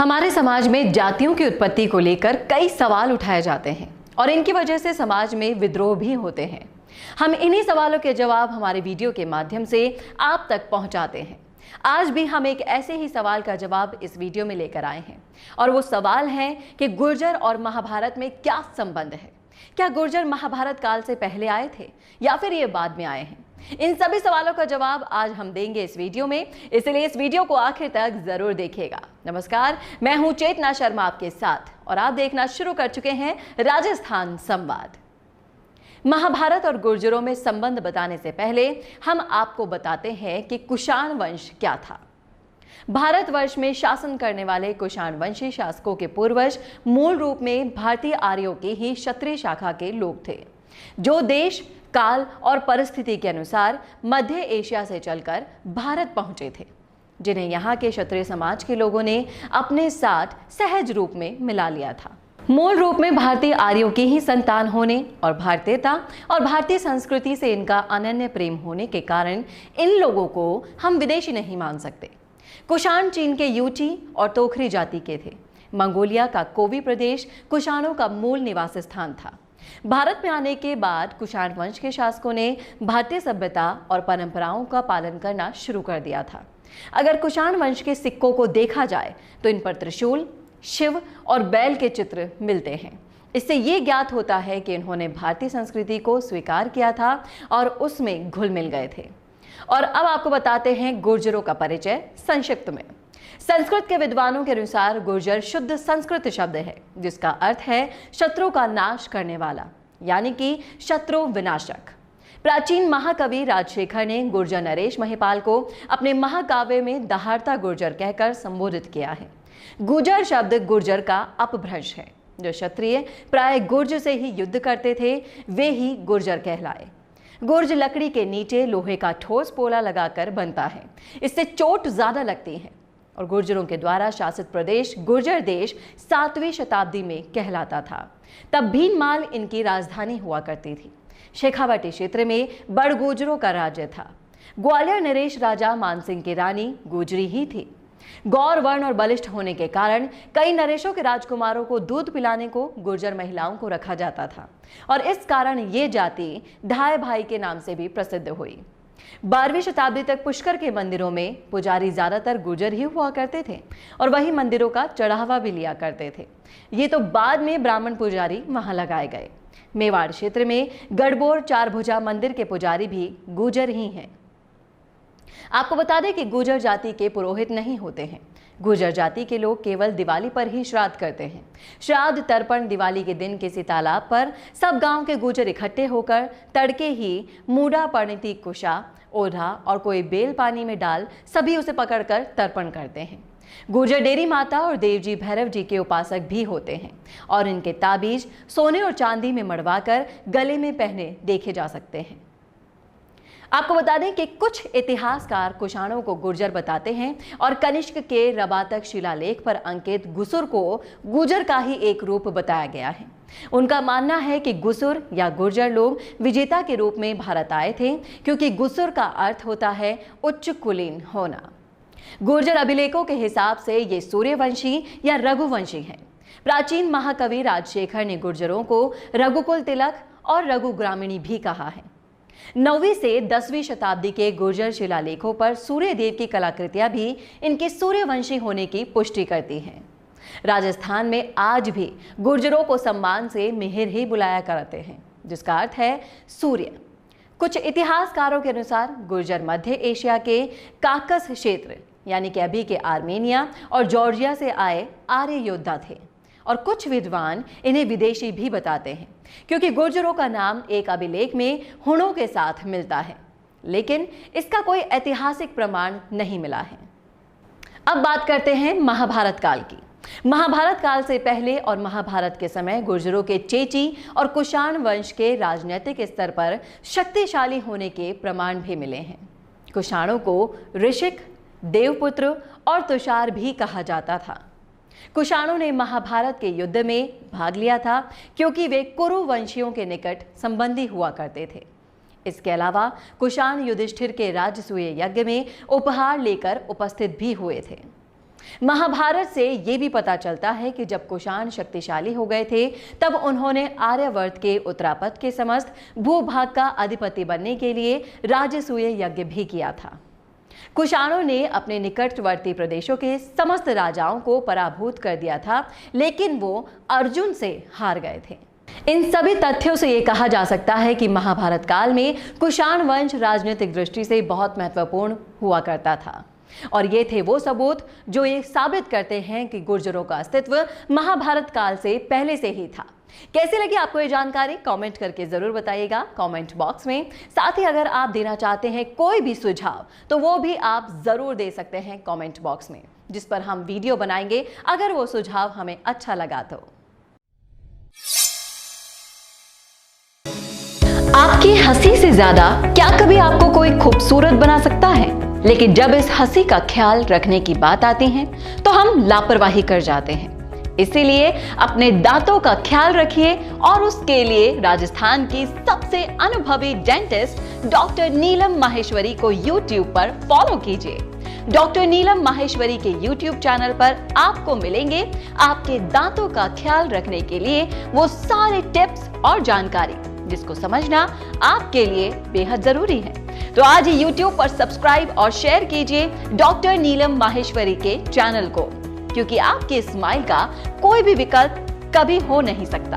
हमारे समाज में जातियों की उत्पत्ति को लेकर कई सवाल उठाए जाते हैं और इनकी वजह से समाज में विद्रोह भी होते हैं। हम इन्हीं सवालों के जवाब हमारे वीडियो के माध्यम से आप तक पहुंचाते हैं। आज भी हम एक ऐसे ही सवाल का जवाब इस वीडियो में लेकर आए हैं और वो सवाल है कि गुर्जर और महाभारत में क्या संबंध है। क्या गुर्जर महाभारत काल से पहले आए थे या फिर ये बाद में आए हैं? इन सभी सवालों का जवाब आज हम देंगे इस वीडियो में, इसलिए इस वीडियो को आखिर तक जरूर देखिएगा। नमस्कार, मैं हूं चेतना शर्मा आपके साथ और आप देखना शुरू कर चुके हैं राजस्थान संवाद। महाभारत और गुर्जरों में संबंध बताने से पहले हम आपको बताते हैं कि कुषाण वंश क्या था। भारतवर्ष में शासन करने वाले कुषाण वंशी शासकों के पूर्वज मूल रूप में भारतीय आर्यों की ही क्षत्रिय शाखा के लोग थे, जो देश, काल और परिस्थिति के अनुसार मध्य एशिया से चलकर भारत पहुंचे थे, जिन्हें यहाँ के क्षत्रिय समाज के लोगों ने अपने साथ सहज रूप में मिला लिया था। मूल रूप में भारतीय आर्यों की ही संतान होने और भारतीयता और भारतीय संस्कृति से इनका अनन्य प्रेम होने के कारण इन लोगों को हम विदेशी नहीं मान सकते। कुषाण चीन के यूची और तोखरी जाति के थे। मंगोलिया का कोवी प्रदेश कुषाणों का मूल निवास स्थान था। भारत में आने के बाद कुषाण वंश के शासकों ने भारतीय सभ्यता और परंपराओं का पालन करना शुरू कर दिया था। अगर कुषाण वंश के सिक्कों को देखा जाए तो इन पर त्रिशूल, शिव और बैल के चित्र मिलते हैं। इससे ये ज्ञात होता है कि इन्होंने भारतीय संस्कृति को स्वीकार किया था और उसमें घुल मिल गए थे। और अब आपको बताते हैं गुर्जरों का परिचय संक्षिप्त में। संस्कृत के विद्वानों के अनुसार गुर्जर शुद्ध संस्कृत शब्द है, जिसका अर्थ है शत्रु का नाश करने वाला, यानी कि शत्रु विनाशक। प्राचीन महाकवि राजशेखर ने गुर्जर नरेश महिपाल को अपने महाकाव्य में दहाड़ता गुर्जर कहकर संबोधित किया है। गुर्जर शब्द गुर्जर का अपभ्रंश है। जो क्षत्रिय प्राय गुर्ज से ही युद्ध करते थे, वे ही गुर्जर कहलाए। गुर्ज लकड़ी के नीचे लोहे का ठोस पोला लगाकर बनता है। इससे चोट ज्यादा लगती है और गुर्जरों के द्वारा शासित प्रदेश गुर्जर देश 7वीं शताब्दी में कहलाता था। तब भीनमाल इनकी राजधानी हुआ करती थी। शेखावाटी क्षेत्र में बड़ गुर्जरों का राज्य था। ग्वालियर नरेश राजा मानसिंह की रानी गुजरी ही थी। गौर वर्ण और बलिष्ठ होने के कारण कई नरेशों के राजकुमारों को दूध पिलाने को गुर्जर महिलाओं को रखा जाता था और इस कारण ये जाति ढाई भाई के नाम से भी प्रसिद्ध हुई। 12वीं शताब्दी तक पुष्कर के मंदिरों में पुजारी ज्यादातर गुर्जर ही हुआ करते थे और वही मंदिरों का चढ़ावा भी लिया करते थे। ये तो बाद में ब्राह्मण पुजारी वहां लगाए गए। मेवाड़ क्षेत्र में गढ़बोर चारभुजा मंदिर के पुजारी भी गुर्जर ही हैं। आपको बता दें कि गुर्जर जाति के पुरोहित नहीं होते हैं। गुर्जर जाति के लोग केवल दिवाली पर ही श्राद्ध करते हैं। श्राद्ध तर्पण दिवाली के दिन किसी तालाब पर सब गांव के गुर्जर इकट्ठे होकर तड़के ही मूडा, परिणति, कुशा, ओढ़ा और कोई बेल पानी में डाल सभी उसे पकड़कर तर्पण करते हैं। गुर्जर डेरी माता और देवजी भैरव जी के उपासक भी होते हैं और इनके ताबीज सोने और चांदी में मढ़वाकर गले में पहने देखे जा सकते हैं। आपको बता दें कि कुछ इतिहासकार कुषाणों को गुर्जर बताते हैं और कनिष्क के रबातक शिलालेख पर अंकित गुसुर को गुर्जर का ही एक रूप बताया गया है। उनका मानना है कि गुसुर या गुर्जर लोग विजेता के रूप में भारत आए थे, क्योंकि गुसुर का अर्थ होता है उच्च कुलीन होना। गुर्जर अभिलेखों के हिसाब से ये सूर्यवंशी या रघुवंशी हैं। प्राचीन महाकवि राजशेखर ने गुर्जरों को रघुकुल तिलक और रघु ग्रामीणी भी कहा है। 9वीं से 10वीं शताब्दी के गुर्जर शिलालेखों पर सूर्य देव की कलाकृतियां भी इनके सूर्यवंशी होने की पुष्टि करती हैं। राजस्थान में आज भी गुर्जरों को सम्मान से मिहिर ही बुलाया करते हैं, जिसका अर्थ है सूर्य। कुछ इतिहासकारों के अनुसार गुर्जर मध्य एशिया के काकस क्षेत्र, यानी कि अभी के आर्मेनिया और जॉर्जिया से आए आर्य योद्धा थे और कुछ विद्वान इन्हें विदेशी भी बताते हैं, क्योंकि गुर्जरों का नाम एक अभिलेख में हुणों के साथ मिलता है, लेकिन इसका कोई ऐतिहासिक प्रमाण नहीं मिला है। अब बात करते हैं महाभारत काल की। महाभारत काल से पहले और महाभारत के समय गुर्जरों के चेची और कुषाण वंश के राजनीतिक स्तर पर शक्तिशाली होने के प्रमाण भी मिले हैं। कुषाणों को ऋषिक, देवपुत्र और तुषार भी कहा जाता था। कुषाणों ने महाभारत के युद्ध में भाग लिया था, क्योंकि वे कुरु वंशियों के निकट संबंधी हुआ करते थे। इसके अलावा कुषाण युधिष्ठिर के राजसूय यज्ञ में उपहार लेकर उपस्थित भी हुए थे। महाभारत से ये भी पता चलता है कि जब कुषाण शक्तिशाली हो गए थे तब उन्होंने आर्यावर्त के उत्तरापथ के समस्त भूभाग का अधिपति बनने के लिए राजसूय यज्ञ भी किया था। कुषाणों ने अपने निकटवर्ती प्रदेशों के समस्त राजाओं को पराभूत कर दिया था, लेकिन वो अर्जुन से हार गए थे। इन सभी तथ्यों से ये कहा जा सकता है कि महाभारत काल में कुषाण वंश राजनीतिक दृष्टि से बहुत महत्वपूर्ण हुआ करता था। और ये थे वो सबूत जो ये साबित करते हैं कि गुर्जरों का अस्तित्व महाभारत काल से पहले से ही था। कैसी लगी आपको ये जानकारी? कमेंट करके जरूर बताइएगा कमेंट बॉक्स में। साथ ही अगर आप देना चाहते हैं कोई भी सुझाव तो वो भी आप जरूर दे सकते हैं कमेंट बॉक्स में, जिस पर हम वीडियो बनाएंगे अगर वो सुझाव हमें अच्छा लगा तो। आपकी हंसी से ज्यादा क्या कभी आपको कोई खूबसूरत बना सकता है? लेकिन जब इस हंसी का ख्याल रखने की बात आती है तो हम लापरवाही कर जाते हैं। इसीलिए अपने दांतों का ख्याल रखिए और उसके लिए राजस्थान की सबसे अनुभवी डेंटिस्ट डॉक्टर नीलम माहेश्वरी को YouTube पर फॉलो कीजिए। डॉक्टर नीलम माहेश्वरी के YouTube चैनल पर आपको मिलेंगे आपके दांतों का ख्याल रखने के लिए वो सारे टिप्स और जानकारी जिसको समझना आपके लिए बेहद जरूरी है। तो आज ही YouTube पर सब्सक्राइब और शेयर कीजिए डॉक्टर नीलम माहेश्वरी के चैनल को, क्योंकि आपके स्माइल का कोई भी विकल्प कभी हो नहीं सकता।